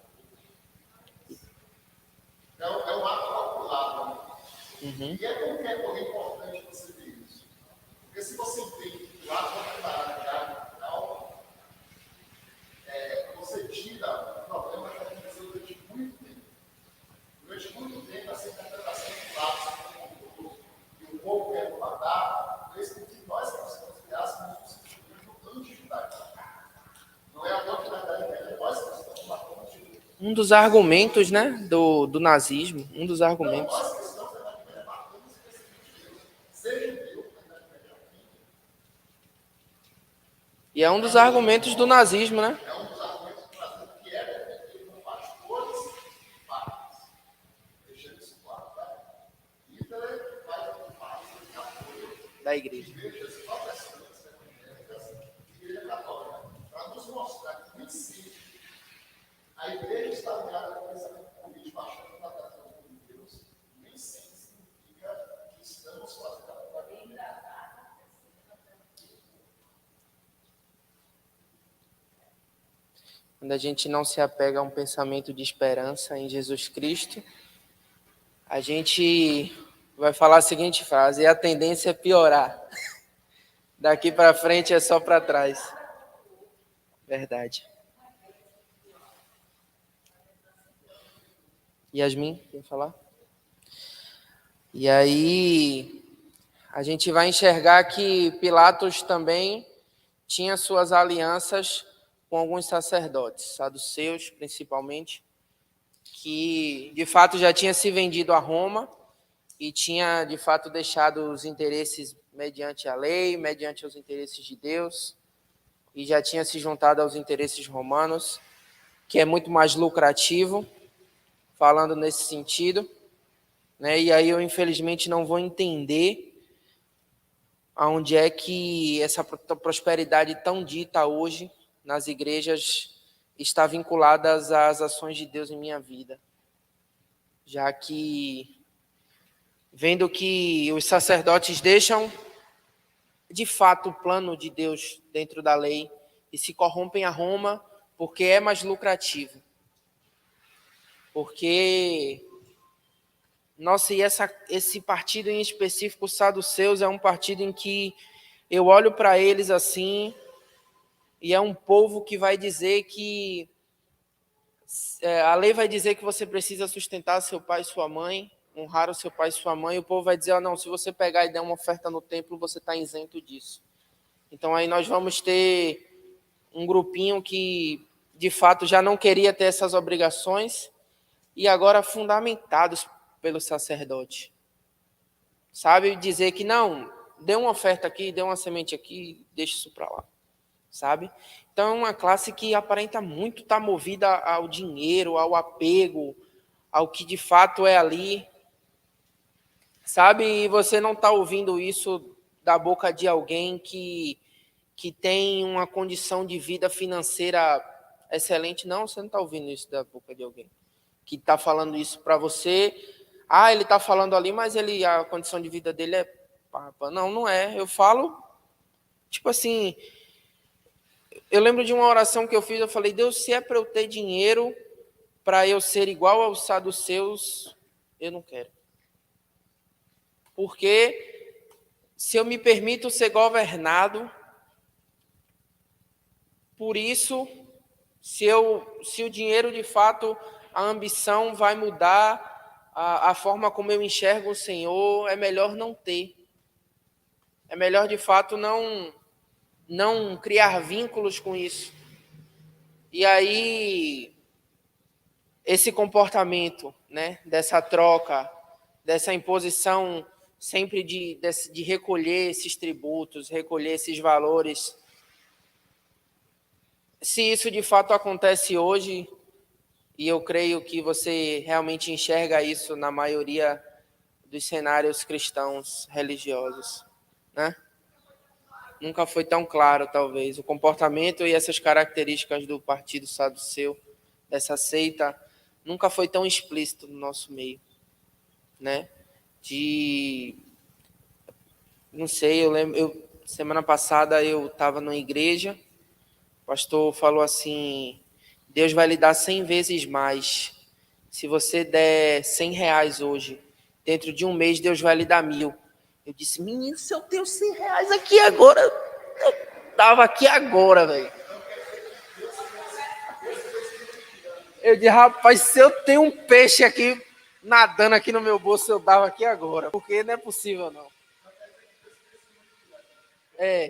Então, é um ato calculado. Uhum. E é porque é importante você ver isso. Porque se você entende que lá vai parar de área final, você tira o problema que aconteceu durante muito tempo. Durante muito tempo, essa interpretação de lados que o povo quer matar, fez com que nós cristãos criássemos um sentimento anti-judaico. Não é a anti-judaico, é nós cristãos matamos anti-judaico. Um dos argumentos, né, do nazismo, um dos argumentos. Nós cristãos, na Idade Média, matamos especificamente Deus. Ser judeu, na Idade Média, é um crime. E é um dos argumentos do nazismo, né? É um dos argumentos do nazismo que é defendido por pastores e padres. Deixando isso claro, tá? Hitler faz parte de apoio Da igreja. de igrejas protestantes evangélicas e igreja católica, para nos mostrar que nem sempre a igreja está ligada com o pensamento político, achando que está tratando com Deus, nem sempre significa que estamos fazendo a propaganda. Quando a gente não se apega a um pensamento de esperança em Jesus Cristo, a gente vai falar a seguinte frase: e a tendência é piorar. Daqui para frente é só para trás. Verdade. Yasmin, quer falar? E aí, a gente vai enxergar que Pilatos também tinha suas alianças com alguns sacerdotes, saduceus principalmente, que de fato já tinha se vendido a Roma e tinha de fato deixado os interesses mediante a lei, mediante os interesses de Deus, e já tinha se juntado aos interesses romanos, que é muito mais lucrativo, falando nesse sentido, né? E aí eu infelizmente não vou entender aonde é que essa prosperidade tão dita hoje nas igrejas está vinculada às ações de Deus em minha vida. Já que, vendo que os sacerdotes deixam, de fato, o plano de Deus dentro da lei e se corrompem a Roma porque é mais lucrativo. Porque, nossa, e esse partido em específico, os saduceus, é um partido em que eu olho para eles assim, e é um povo que vai dizer que a lei vai dizer que você precisa sustentar seu pai e sua mãe, honrar o seu pai e sua mãe, e o povo vai dizer: não, se você pegar e der uma oferta no templo, você está isento disso. Então aí nós vamos ter um grupinho que, de fato, já não queria ter essas obrigações e agora fundamentados pelo sacerdote. Sabe? Dizer que não, dê uma oferta aqui, dê uma semente aqui, deixa isso para lá. Sabe? Então, é uma classe que aparenta muito estar movida ao dinheiro, ao apego, ao que de fato é ali. Sabe? E você não está ouvindo isso da boca de alguém que tem uma condição de vida financeira excelente. Não, você não está ouvindo isso da boca de alguém que está falando isso para você. Ah, ele está falando ali, mas a condição de vida dele é papa. Não, não é. Eu falo, tipo assim, eu lembro de uma oração que eu fiz, eu falei, Deus, se é para eu ter dinheiro, para eu ser igual aos saduceus, eu não quero. Porque se eu me permito ser governado por isso, se o dinheiro, de fato, a ambição vai mudar a forma como eu enxergo o Senhor, é melhor não ter. É melhor, de fato, não criar vínculos com isso. E aí, esse comportamento, né, dessa troca, dessa imposição sempre de recolher esses tributos, recolher esses valores, se isso de fato acontece hoje, e eu creio que você realmente enxerga isso na maioria dos cenários cristãos religiosos, né? Nunca foi tão claro, talvez, o comportamento e essas características do partido saduceu, dessa seita, nunca foi tão explícito no nosso meio, né? Não sei, eu lembro, semana passada eu estava numa igreja, o pastor falou assim, Deus vai lhe dar 100 vezes mais. Se você der R$100 hoje, dentro de um mês Deus vai lhe dar 1.000. Eu disse, menino, se eu tenho R$100 aqui agora, eu tava aqui agora, velho. Eu disse, rapaz, se eu tenho um peixe aqui nadando aqui no meu bolso, eu dava aqui agora. Porque não é possível, não. É.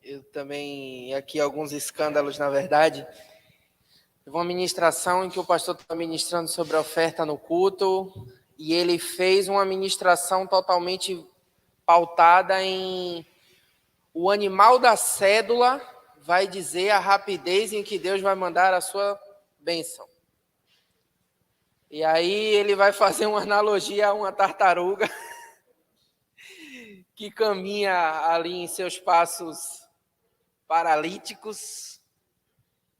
Eu também, aqui alguns escândalos, na verdade. Teve uma ministração em que o pastor estava ministrando sobre a oferta no culto e ele fez uma ministração totalmente pautada em o animal da cédula vai dizer a rapidez em que Deus vai mandar a sua bênção. E aí ele vai fazer uma analogia a uma tartaruga que caminha ali em seus passos paralíticos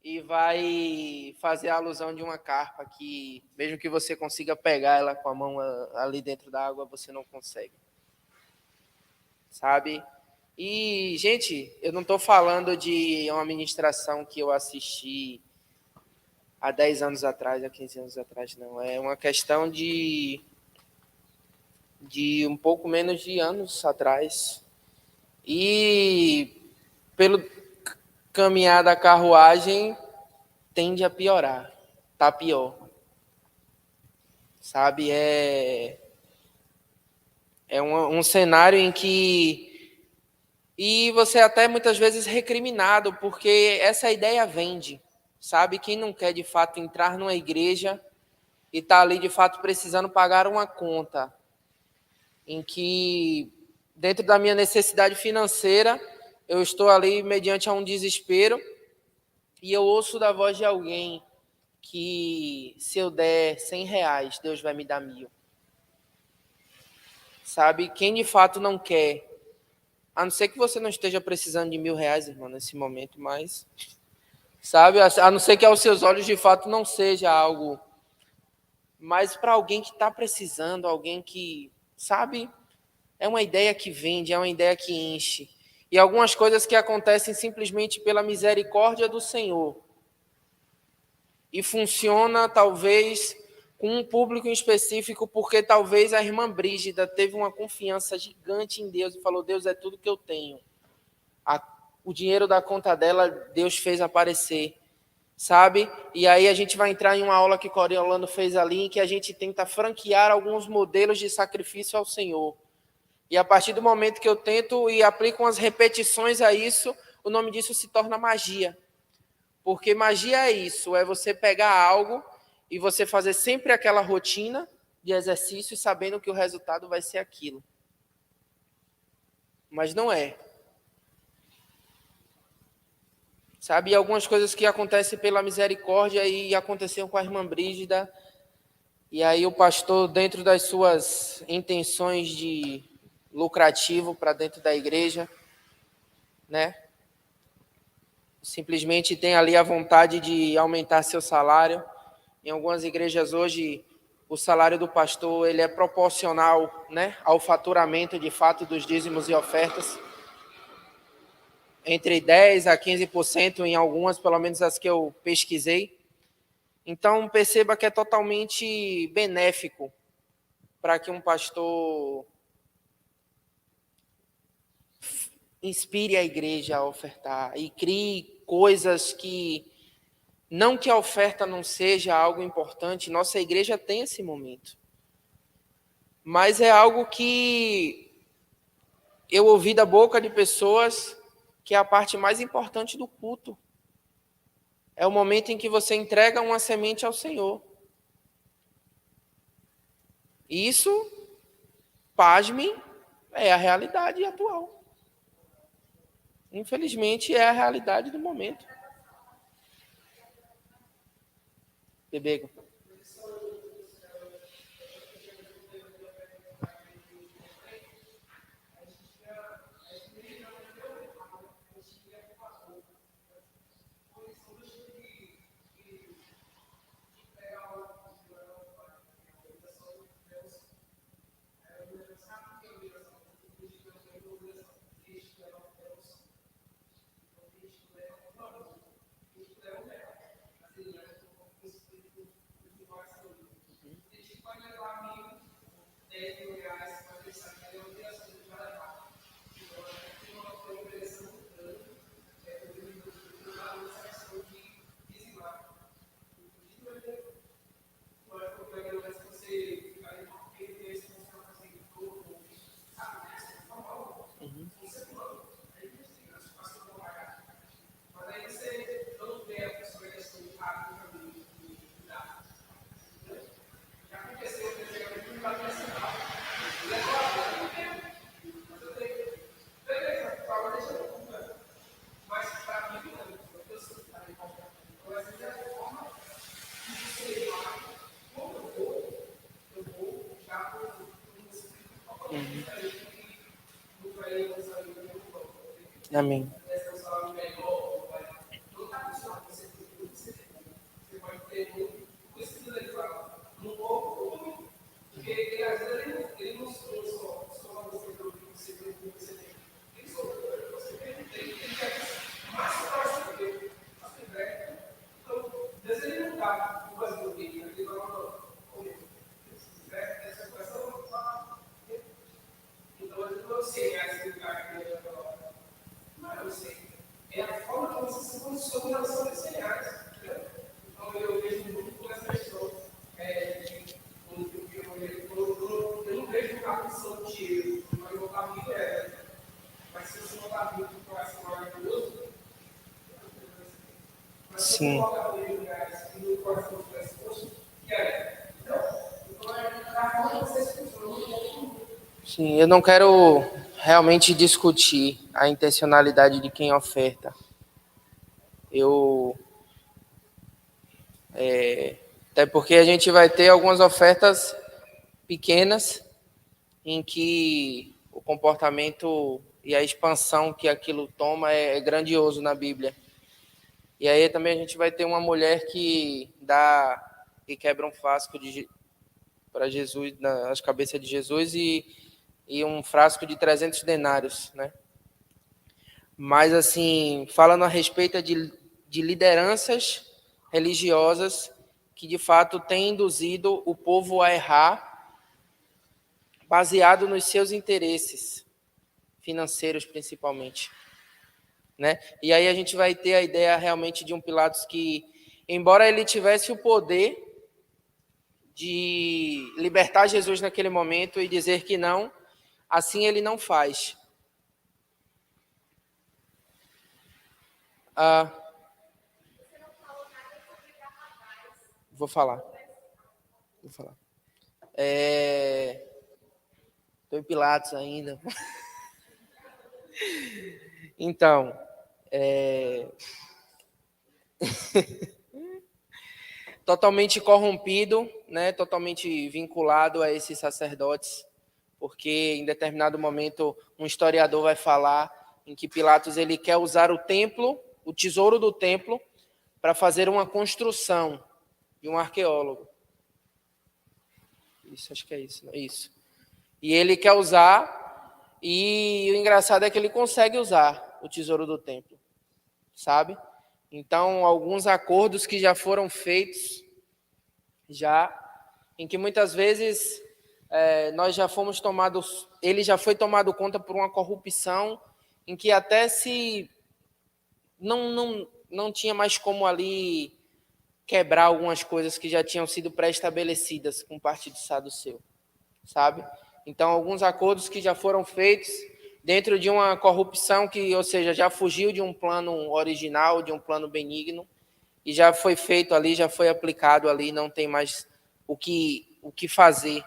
e vai fazer a alusão de uma carpa que, mesmo que você consiga pegar ela com a mão ali dentro da água, você não consegue. Sabe? E, gente, eu não estou falando de uma ministração que eu assisti há 10 anos atrás, há 15 anos atrás, não. É uma questão de um pouco menos de anos atrás. E pelo caminhar da carruagem tende a piorar, tá pior. Sabe, é um cenário em que e você até muitas vezes recriminado, porque essa ideia vende, sabe? Quem não quer de fato entrar numa igreja e está ali de fato precisando pagar uma conta, em que dentro da minha necessidade financeira, eu estou ali mediante a um desespero e eu ouço da voz de alguém que se eu der R$100, Deus vai me dar 1.000. sabe? Quem de fato não quer, a não ser que você não esteja precisando de R$1.000, irmão, nesse momento, mas, sabe? A não ser que aos seus olhos de fato não seja algo, mas para alguém que está precisando, alguém que, sabe? É uma ideia que vende, é uma ideia que enche. E algumas coisas que acontecem simplesmente pela misericórdia do Senhor. E funciona, talvez, com um público em específico, porque talvez a irmã Brígida teve uma confiança gigante em Deus e falou: Deus é tudo que eu tenho. O dinheiro da conta dela, Deus fez aparecer, sabe? E aí a gente vai entrar em uma aula que Coriolano fez ali, em que a gente tenta franquear alguns modelos de sacrifício ao Senhor. E a partir do momento que eu tento e aplico umas repetições a isso, o nome disso se torna magia. Porque magia é isso, é você pegar algo e você fazer sempre aquela rotina de exercício sabendo que o resultado vai ser aquilo. Mas não é. Sabe, e algumas coisas que acontecem pela misericórdia e aconteceram com a irmã Brígida. E aí o pastor, dentro das suas intenções de lucrativo para dentro da igreja, né? Simplesmente tem ali a vontade de aumentar seu salário. Em algumas igrejas hoje, o salário do pastor ele é proporcional, né, ao faturamento de fato dos dízimos e ofertas. Entre 10% a 15% em algumas, pelo menos as que eu pesquisei. Então, perceba que é totalmente benéfico para que um pastor inspire a igreja a ofertar e crie coisas que, não que a oferta não seja algo importante, nossa igreja tem esse momento, mas é algo que eu ouvi da boca de pessoas que é a parte mais importante do culto. É o momento em que você entrega uma semente ao Senhor. Isso, pasmem, é a realidade atual. Infelizmente, é a realidade do momento. Bebego. Amém. Sim. Sim, eu não quero realmente discutir a intencionalidade de quem oferta. Até porque a gente vai ter algumas ofertas pequenas em que o comportamento e a expansão que aquilo toma é grandioso na Bíblia. E aí também a gente vai ter uma mulher que quebra um frasco para Jesus, nas cabeças de Jesus, e um frasco de 300 denários, né? Mas, assim, falando a respeito de lideranças religiosas que, de fato, têm induzido o povo a errar, baseado nos seus interesses financeiros, principalmente, né? E aí a gente vai ter a ideia realmente de um Pilatos que, embora ele tivesse o poder de libertar Jesus naquele momento e dizer que não, assim ele não faz. Vou falar. Estou em Pilatos ainda. Então, totalmente corrompido, né? Totalmente vinculado a esses sacerdotes, porque em determinado momento um historiador vai falar em que Pilatos ele quer usar o templo, o tesouro do templo, para fazer uma construção de um arqueólogo. Isso, acho que é isso, não é isso. E ele quer usar, e o engraçado é que ele consegue usar o tesouro do templo, sabe? Então, alguns acordos que já foram feitos, em que muitas vezes nós já fomos tomados, ele já foi tomado conta por uma corrupção, em que até se não tinha mais como ali quebrar algumas coisas que já tinham sido pré-estabelecidas com o partido saduceu, sabe? Então, alguns acordos que já foram feitos dentro de uma corrupção que, ou seja, já fugiu de um plano original, de um plano benigno, e já foi feito ali, já foi aplicado ali, não tem mais o que fazer.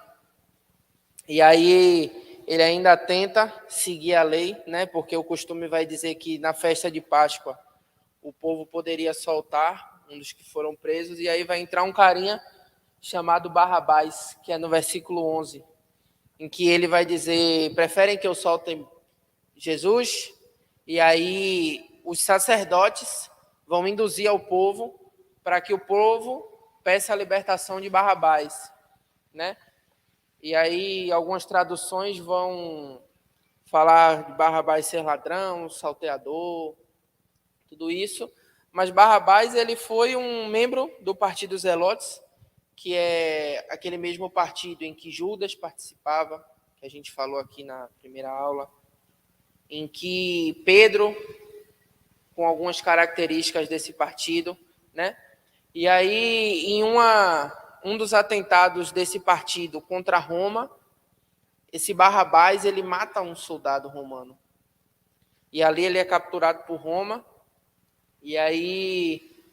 E aí ele ainda tenta seguir a lei, né? Porque o costume vai dizer que na festa de Páscoa o povo poderia soltar um dos que foram presos, e aí vai entrar um carinha chamado Barrabás, que é no versículo 11, em que ele vai dizer, preferem que eu solte Jesus? E aí os sacerdotes vão induzir ao povo para que o povo peça a libertação de Barrabás, né? E aí algumas traduções vão falar de Barrabás ser ladrão, salteador, tudo isso. Mas Barrabás ele foi um membro do Partido Zelotes, que é aquele mesmo partido em que Judas participava, que a gente falou aqui na primeira aula, em que Pedro, com algumas características desse partido, né? E aí, em um dos atentados desse partido contra Roma, esse Barrabás, ele mata um soldado romano. E ali ele é capturado por Roma, e aí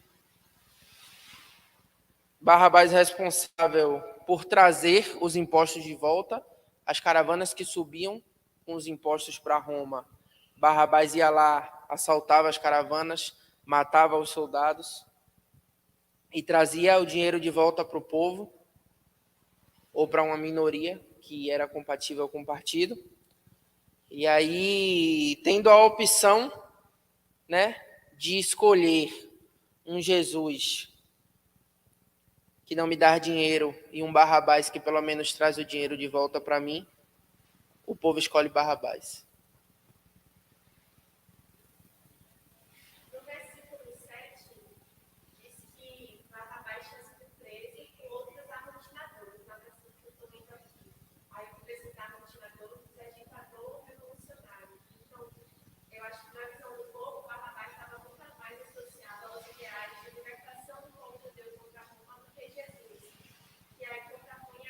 Barrabás é responsável por trazer os impostos de volta, as caravanas que subiam com os impostos para Roma. Barrabás ia lá, assaltava as caravanas, matava os soldados e trazia o dinheiro de volta para o povo ou para uma minoria que era compatível com o partido. E aí, tendo a opção, né, de escolher um Jesus que não me dá dinheiro e um Barrabás que pelo menos traz o dinheiro de volta para mim, o povo escolhe Barrabás. No versículo 7, diz que Barrabás tinha sido preso e com outros amotinadores. Na versão que eu estou lendo aqui. Aí eu comecei a amotinador, é ditador revolucionário. Então, eu acho que na visão do povo, Barrabás estava muito mais associado aos ideais de libertação do povo de Deus contra Roma do que Jesus. E aí contrapõe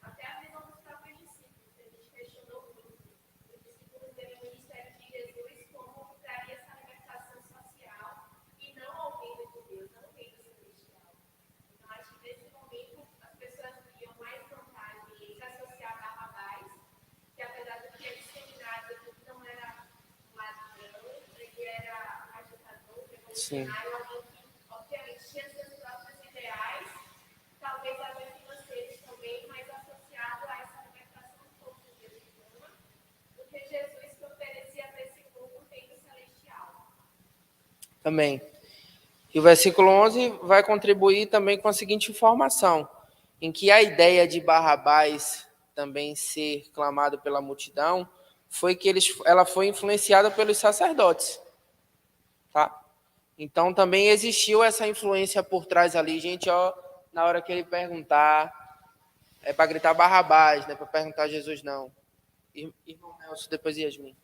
até a visão dos próprios discípulos, que a gente questionou muito. Os discípulos veem o ministério de Jesus como traria essa libertação social e não ao reino de Deus, não ao reino celestial. Então, acho que nesse momento as pessoas viam mais vantagem em se associar a Barrabás, que apesar de ter disseminado, ele não era ladrão, ele era agitador, revolucionário, alguém que, obviamente, tinha seus próprios ideais, talvez até financeiros também, mas associado a essa libertação do povo de Deus Também. E o versículo 11 vai contribuir também com a seguinte informação, em que a ideia de Barrabás também ser clamado pela multidão foi que ela foi influenciada pelos sacerdotes. Tá? Então também existiu essa influência por trás ali. Gente, ó, na hora que ele perguntar, é para gritar Barrabás, não é para perguntar Jesus, não. Irmão Nelson, depois Yasmin.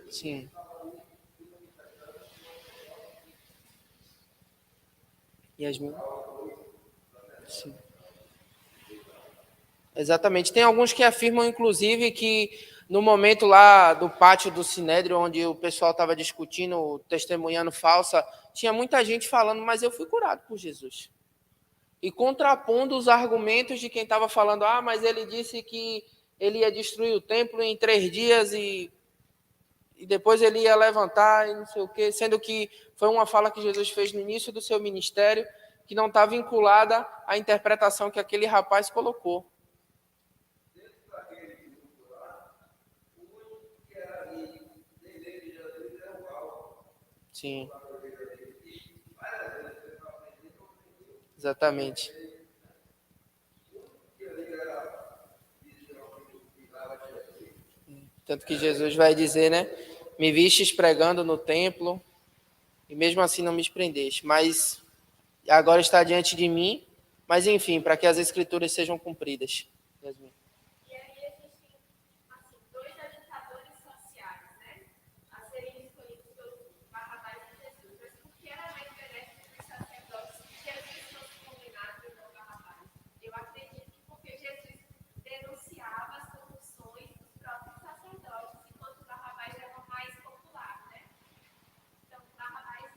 Sim. Yasmin? Sim. Exatamente. Tem alguns que afirmam, inclusive, que no momento lá do pátio do Sinédrio, onde o pessoal estava discutindo, testemunhando falsa, tinha muita gente falando, mas eu fui curado por Jesus. E contrapondo os argumentos de quem estava falando, mas ele disse que ele ia destruir o templo em 3 dias e depois ele ia levantar e não sei o quê, sendo que foi uma fala que Jesus fez no início do seu ministério, que não está vinculada à interpretação que aquele rapaz colocou. Sim. Exatamente. Tanto que Jesus vai dizer, né? Me vistes pregando no templo e mesmo assim não me prendeste. Mas agora está diante de mim. Mas enfim, para que as escrituras sejam cumpridas. Yasmin. E aí a gente tem, assim, 2 agitadores sociais, né? A serem escolhidos pelos Barrabás e Jesus. Mas por que era mais benéfico para os sacerdotes que Jesus fosse condenado e não Barrabás? Eu acredito que porque Jesus denunciava as corrupções dos próprios sacerdotes, enquanto Barrabás era mais popular, né? Então, Barrabás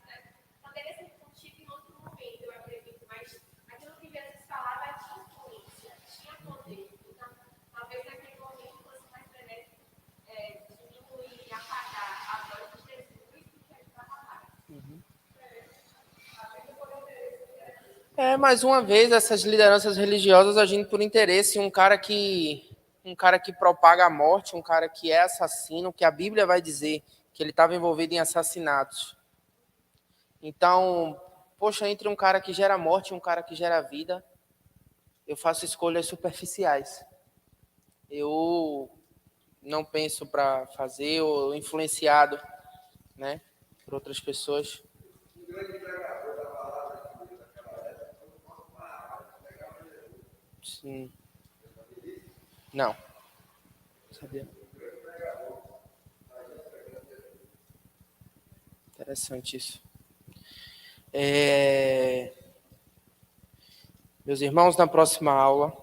poderia ser contido em outro momento, eu acredito, mas aquilo que Jesus falava tinha influência, tinha poder. Então, talvez naquele momento fosse mais benéfico diminuir e apagar a voz de Jesus do que a de Barrabás. Mais uma vez, essas lideranças religiosas agindo por interesse, um cara que propaga a morte, um cara que é assassino, que a Bíblia vai dizer que ele estava envolvido em assassinatos. Então, poxa, entre um cara que gera morte e um cara que gera vida, eu faço escolhas superficiais. Eu não penso para fazer ou influenciado, né, por outras pessoas. Sim. Não. Sabia. Interessante isso. Meus irmãos, na próxima aula,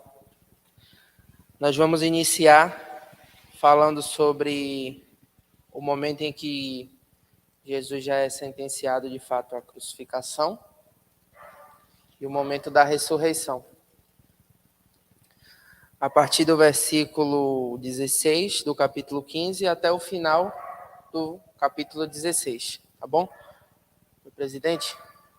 nós vamos iniciar falando sobre o momento em que Jesus já é sentenciado de fato à crucificação e o momento da ressurreição. A partir do versículo 16 do capítulo 15 até o final do capítulo 16, tá bom? Presidente?